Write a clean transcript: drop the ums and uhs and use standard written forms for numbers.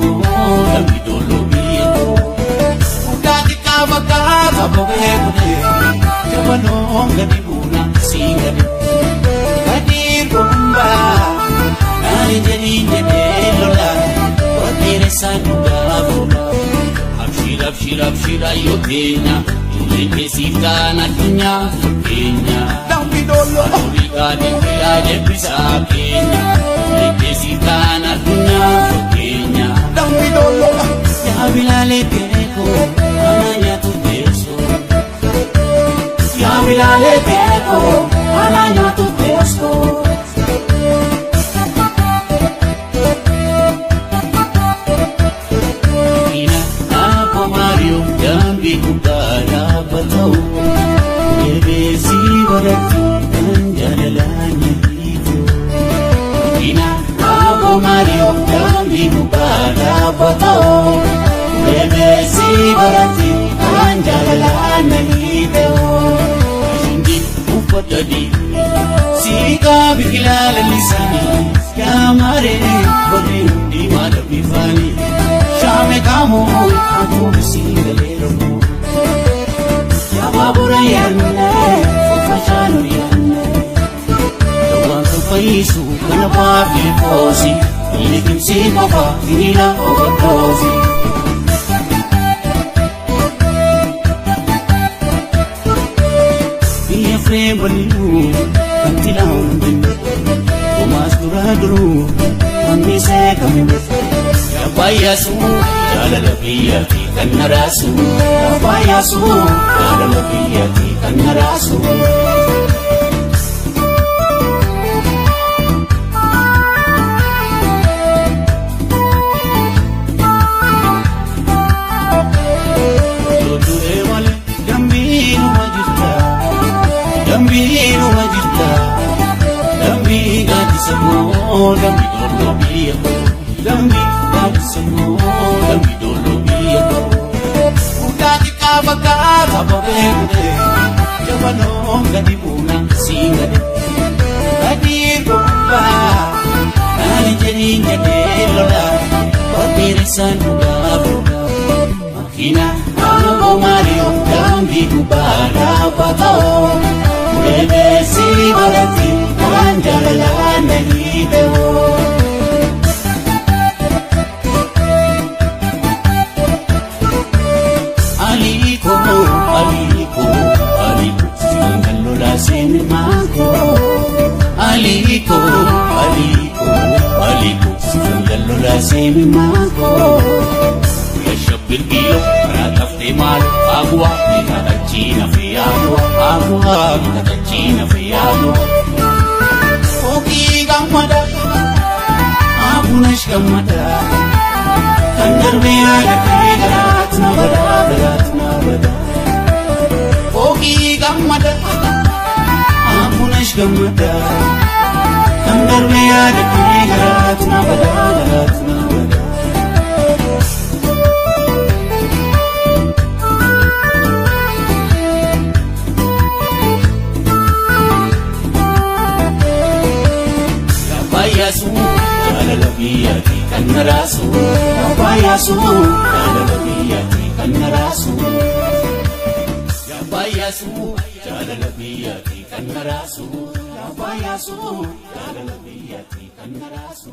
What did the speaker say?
Dambi dolo biyo Udati kabakata babegune Jabano gadi buna singade Kadir bomba Nani jadi lola Wakire sanuga bola Abshir ayo Kenya Ileke sitana dunya Kenya Dambi dolo Adurika dikila jepisa Kenya Ileke sitana dunya Kenya Dambi dolo Ya bilale peko Ananya tu peso Ya bilale peko Ananya tu peso Dambi kubara batau Bebesi barati Anjalalanya itu Ina Abu Mario Dambi kubara batau Bebesi barati Anjalalanya itu Shindi upadadi Sika bikilala lisani Ya mare Bodi di madabifani Shame kamu Aku singalero Ya babura yanne Fafashanu yanne Dawantu paisu Kana papi posi Ilikim si papa Inila overdose Iya frembaliu Kantilaun bindu Omas duraduru Ambise kamimu Ya bayasu Jalala biyati kannarasu Ya bayasu Jalala biyati kannarasu Jodure wale Dambiru majita Dambiru majita Dambi gati samo Dambi dolo biyako Dambi gati samo Dambi dolo biyako Udati kabakata babegune Jabano gadi buna singade Kadir bomba Nani jerinya lola Wakire sanuga boga Makina Abu Mario Dambi kubara batao Bebesi barati Anjalalanya itu Aliko Singallola sinimako Aliko Singallola sinimako Ya shabir kilo Ratafte mal Agua Minatachina fiado Agua Minatachina fiado Oki gamada Abunash gamada Kandar meyada Garat na bada Oki gamada Abunash gamada Kandar meyada Garat na bada Bayasu, jalala biyati kannarasu. Bayasu, jalala biyati kannarasu. Bayasu, jalala biyati kannarasu. Bayasu, jalala biyati kannarasu.